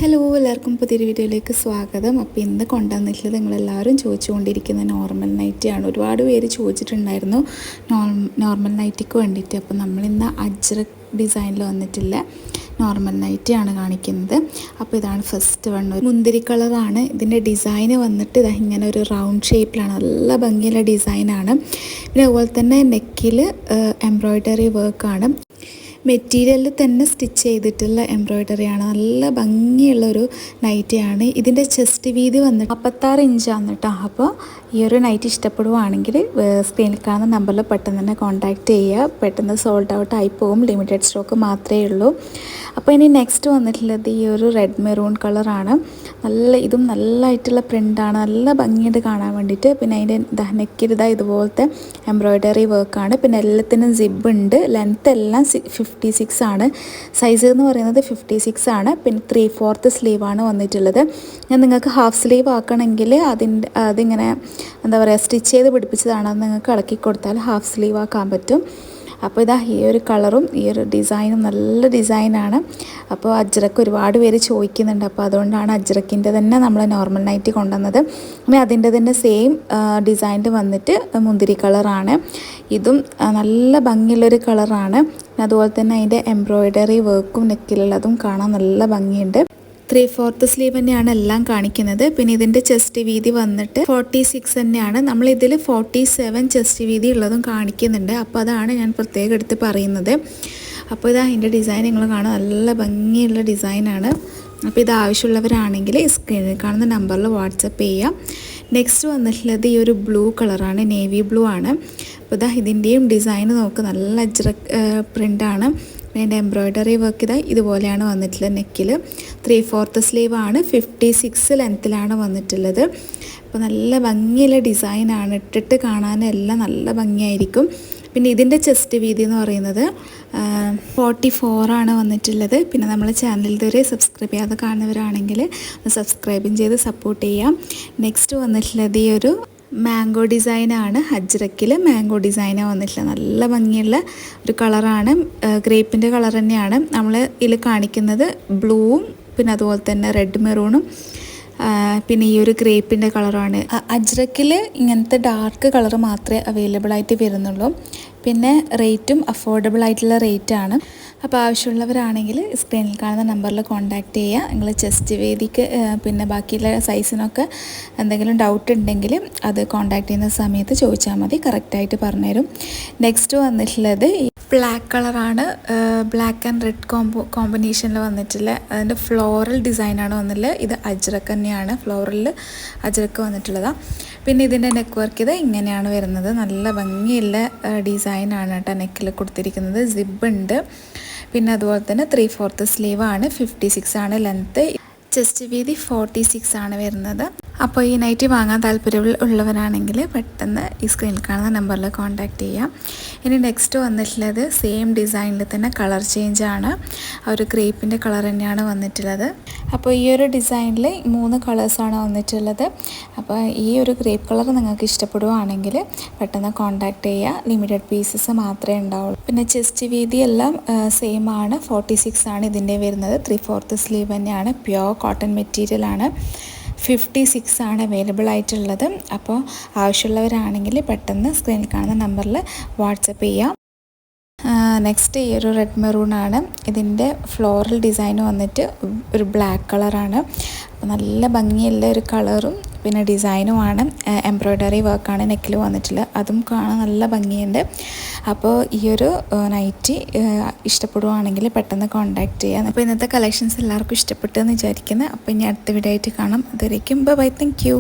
Hello, എല്ലാവർക്കും പുതിയൊരു വീഡിയോയിലേക്ക് സ്വാഗതം. അപ്പോൾ ഇന്ന് കൊണ്ടുവന്നിട്ടുള്ളത് നിങ്ങളെല്ലാവരും ചോദിച്ചുകൊണ്ടിരിക്കുന്ന നോർമൽ നൈറ്റിയാണ്. ഒരുപാട് പേര് ചോദിച്ചിട്ടുണ്ടായിരുന്നു നോർമൽ നൈറ്റിക്ക് വേണ്ടിയിട്ട്. അപ്പോൾ നമ്മളിന്ന് അജ്രക് ഡിസൈനിൽ വന്നിട്ടില്ല നോർമൽ നൈറ്റിയാണ് കാണിക്കുന്നത്. അപ്പോൾ ഇതാണ് ഫസ്റ്റ് വൺ, മുന്തിരി കളറാണ്. ഇതിൻ്റെ ഡിസൈന് വന്നിട്ട് ഇങ്ങനെ ഒരു റൗണ്ട് ഷേപ്പിലാണ്, നല്ല ഭംഗിയുള്ള ഡിസൈനാണ്. പിന്നെ അതുപോലെ തന്നെ നെക്കിൽ എംബ്രോയ്ഡറി വർക്കാണ്, മെറ്റീരിയലിൽ തന്നെ സ്റ്റിച്ച് ചെയ്തിട്ടുള്ള എംബ്രോയ്ഡറിയാണ്. നല്ല ഭംഗിയുള്ളൊരു നൈറ്റിയാണ്. ഇതിൻ്റെ ചെസ്റ്റ് വീതി വന്നിട്ട് 46 ഇഞ്ചാണ് കേട്ടോ. അപ്പോൾ ഈ ഒരു നൈറ്റ് ഇഷ്ടപ്പെടുവാണെങ്കിൽ സ്ക്രീനിൽ കാണുന്ന നമ്പറിൽ പെട്ടെന്ന് തന്നെ കോൺടാക്റ്റ് ചെയ്യുക. പെട്ടെന്ന് സോൾഡ് ഔട്ട് ആയി പോകും, ലിമിറ്റഡ് സ്റ്റോക്ക് മാത്രമേ ഉള്ളൂ. അപ്പോൾ ഇനി നെക്സ്റ്റ് വന്നിട്ടുള്ളത് ഈ ഒരു റെഡ് മെറൂൺ കളറാണ്. ഇതും നല്ലതായിട്ടുള്ള പ്രിൻ്റാണ്, നല്ല ഭംഗിയുണ്ട് കാണാൻ വേണ്ടിയിട്ട്. പിന്നെ അതിൻ്റെ നെക്കിൽ ഇതുപോലത്തെ എംബ്രോയ്ഡറി വർക്കാണ്. പിന്നെ എല്ലാത്തിനും സിബ് ഉണ്ട്. ലെങ്ത്ത് എല്ലാം 56 ആണ്. സൈസ് എന്ന് പറയുന്നത് 56 ആണ്. പിന്നെ 3/4 സ്ലീവാണ് വന്നിട്ടുള്ളത്. ഞാൻ നിങ്ങൾക്ക് ഹാഫ് സ്ലീവ് ആക്കണമെങ്കിൽ അതിങ്ങനെ എന്താ പറയുക, സ്റ്റിച്ച് ചെയ്ത് പിടിപ്പിച്ചതാണ്. അത് നിങ്ങൾക്ക് ഇളക്കി കൊടുത്താൽ ഹാഫ് സ്ലീവ് ആക്കാൻ പറ്റും. അപ്പോൾ ഈ ഒരു കളറും ഈ ഒരു ഡിസൈനും നല്ല ഡിസൈനാണ്. അപ്പോൾ അജ്രക്ക് ഒരുപാട് പേര് ചോദിക്കുന്നുണ്ട്. അപ്പോൾ അതുകൊണ്ടാണ് അജ്രക്കിൻ്റെ തന്നെ നമ്മൾ നോർമൽ നൈറ്റി കൊണ്ടുവന്നത്. പിന്നെ അതിൻ്റെ തന്നെ സെയിം ഡിസൈനിൽ വന്നിട്ട് മുന്തിരി കളറാണ്. ഇതും നല്ല ഭംഗിയുള്ളൊരു കളറാണ്. അതുപോലെ തന്നെ അതിൻ്റെ എംബ്രോയ്ഡറി വർക്കും നെക്കിലുള്ളതും കാണാൻ നല്ല ഭംഗിയുണ്ട്. 3/4 സ്ലീവ് തന്നെയാണ് എല്ലാം കാണിക്കുന്നത്. പിന്നെ ഇതിൻ്റെ ചെസ്റ്റ് വീതി വന്നിട്ട് 46 തന്നെയാണ്. നമ്മളിതിൽ 47 ചെസ്റ്റ് വീതി ഉള്ളതും കാണിക്കുന്നുണ്ട്. അപ്പോൾ അതാണ് ഞാൻ പ്രത്യേകം എടുത്ത് പറയുന്നത്. അപ്പോൾ അതിൻ്റെ ഡിസൈൻ നിങ്ങൾ കാണാൻ നല്ല ഭംഗിയുള്ള ഡിസൈനാണ്. അപ്പോൾ ഇത് ആവശ്യമുള്ളവരാണെങ്കിൽ സ്ക്രീനിൽ കാണുന്ന നമ്പറിൽ വാട്സപ്പ് ചെയ്യാം. നെക്സ്റ്റ് വന്നിട്ടുള്ളത് ഈ ഒരു ബ്ലൂ കളറാണ്, നേവി ബ്ലൂ ആണ്. അപ്പോൾ ഇതിൻ്റെയും ഡിസൈൻ നോക്ക്, നല്ല അജ്രക് പ്രിൻ്റാണ്. അതിൻ്റെ എംബ്രോയ്ഡറി വർക്ക് ഇതുപോലെയാണ് വന്നിട്ടുള്ളത്. നെക്കിൽ 3/4 സ്ലീവ് ആണ്, 56 ലെങ്ത്തിലാണ് വന്നിട്ടുള്ളത്. അപ്പോൾ നല്ല ഭംഗിയുള്ള ഡിസൈനാണ്, ഇട്ടിട്ട് കാണാനെല്ലാം നല്ല ഭംഗിയായിരിക്കും. പിന്നെ ഇതിൻ്റെ ചെസ്റ്റ് വീതി എന്ന് പറയുന്നത് 44 ആണ് വന്നിട്ടുള്ളത്. പിന്നെ നമ്മളെ ചാനൽ ഇതുവരെ സബ്സ്ക്രൈബ് ചെയ്യാതെ കാണുന്നവരാണെങ്കിൽ സബ്സ്ക്രൈബും ചെയ്ത് സപ്പോർട്ട് ചെയ്യാം. നെക്സ്റ്റ് വന്നിട്ടുള്ളത് ഈ ഒരു മാംഗോ ഡിസൈനാണ്. അജ്രക്കിൽ മാംഗോ ഡിസൈനാണ് വന്നിട്ടുള്ളത്. നല്ല ഭംഗിയുള്ള ഒരു കളറാണ്, ഗ്രേപ്പിൻ്റെ കളർ തന്നെയാണ്. നമ്മൾ ഇതിൽ കാണിക്കുന്നത് ബ്ലൂവും പിന്നെ അതുപോലെ തന്നെ റെഡ് മെറൂണും പിന്നെ ഈ ഒരു ഗ്രേപ്പിൻ്റെ കളറാണ്. അജ്രക്കിൽ ഇങ്ങനത്തെ ഡാർക്ക് കളർ മാത്രമേ അവൈലബിൾ ആയിട്ട് വരുന്നുള്ളൂ. പിന്നെ റേറ്റും അഫോർഡബിൾ ആയിട്ടുള്ള റേറ്റാണ്. അപ്പോൾ ആവശ്യമുള്ളവരാണെങ്കിൽ സ്ക്രീനിൽ കാണുന്ന നമ്പറിൽ കോൺടാക്റ്റ് ചെയ്യുക. നിങ്ങൾ ചെസ്റ്റ് വേദിക്ക് പിന്നെ ബാക്കിയുള്ള സൈസിനൊക്കെ എന്തെങ്കിലും ഡൗട്ട് ഉണ്ടെങ്കിൽ അത് കോൺടാക്റ്റ് ചെയ്യുന്ന സമയത്ത് ചോദിച്ചാൽ മതി, കറക്റ്റായിട്ട് പറഞ്ഞുതരും. നെക്സ്റ്റ് വന്നിട്ടുള്ളത് ബ്ലാക്ക് കളറാണ്. ബ്ലാക്ക് ആൻഡ് റെഡ് കോമ്പിനേഷനിൽ വന്നിട്ടുള്ള അതിൻ്റെ ഫ്ലോറൽ ഡിസൈനാണ് വന്നിട്ടുള്ളത്. ഇത് അജ്രക്ക് തന്നെയാണ്, ഫ്ലോറലിൽ അജ്രക്ക് വന്നിട്ടുള്ളതാണ്. പിന്നെ ഇതിൻ്റെ നെക്ക് വർക്ക് ഇങ്ങനെയാണ് വരുന്നത്. നല്ല ഭംഗിയുള്ള ഡിസൈനാണ് കേട്ടോ നെക്കിൽ കൊടുത്തിരിക്കുന്നത്. സിബ് ഉണ്ട്. പിന്നെ അതുപോലെ തന്നെ 3/4 സ്ലീവ് ആണ്, 56 ആണ് ലെങ്ത്ത്. ചെസ്റ്റ് വീതി 46 ആണ് വരുന്നത്. അപ്പോൾ ഈ നൈറ്റി വാങ്ങാൻ താല്പര്യമുള്ളവരാണെങ്കിൽ പെട്ടെന്ന് ഈ സ്ക്രീനിൽ കാണുന്ന നമ്പറിൽ കോൺടാക്റ്റ് ചെയ്യാം. ഇനി നെക്സ്റ്റ് വന്നിട്ടുള്ളത് സെയിം ഡിസൈനിൽ തന്നെ കളർ ചേഞ്ച് ആണ്. ആ ഒരു ഗ്രേപ്പിൻ്റെ കളർ തന്നെയാണ് വന്നിട്ടുള്ളത്. അപ്പോൾ ഈ ഒരു ഡിസൈനിൽ 3 കളേഴ്സാണ് വന്നിട്ടുള്ളത്. അപ്പോൾ ഈ ഒരു ഗ്രേപ്പ് കളർ നിങ്ങൾക്ക് ഇഷ്ടപ്പെടുകയാണെങ്കിൽ പെട്ടെന്ന് കോൺടാക്റ്റ് ചെയ്യുക. ലിമിറ്റഡ് പീസസ് മാത്രമേ ഉണ്ടാവുള്ളൂ. പിന്നെ ചെസ്റ്റ് വീതി എല്ലാം സെയിം ആണ്, 46 ആണ് ഇതിൻ്റെ വരുന്നത്. 3/4 സ്ലീവ് തന്നെയാണ്, പ്യുവർ കോട്ടൺ മെറ്റീരിയലാണ്. 56 ആണ് അവൈലബിൾ ആയിട്ടുള്ളത്. അപ്പോൾ ആവശ്യമുള്ളവരാണെങ്കിൽ പെട്ടെന്ന് സ്ക്രീനിൽ കാണുന്ന നമ്പറിൽ വാട്സപ്പ് ചെയ്യാം. നെക്സ്റ്റ് ഈ ഒരു റെഡ് മെറൂൺ ആണ്. ഇതിൻ്റെ ഫ്ലോറൽ ഡിസൈൻ വന്നിട്ട് ഒരു ബ്ലാക്ക് കളറാണ്. അപ്പോൾ നല്ല ഭംഗിയുള്ള ഒരു കളറും പിന്നെ ഡിസൈനുമാണ്. എംബ്രോയ്ഡറി വർക്കാണ് നെക്കിൽ വന്നിട്ടുള്ളത്, അതും കാണാൻ നല്ല ഭംഗിയുണ്ട്. അപ്പോൾ ഈ ഒരു നൈറ്റി ഇഷ്ടപ്പെടുവാണെങ്കിൽ പെട്ടെന്ന് കോൺടാക്റ്റ് ചെയ്യാം. അപ്പോൾ ഇന്നത്തെ കളക്ഷൻസ് എല്ലാവർക്കും ഇഷ്ടപ്പെട്ടു എന്ന് വിചാരിക്കുന്നത്. അപ്പോൾ ഇനി അടുത്ത വീഡിയോ ആയിട്ട് കാണാം. അതുവരേക്കും ബൈ, താങ്ക് യു.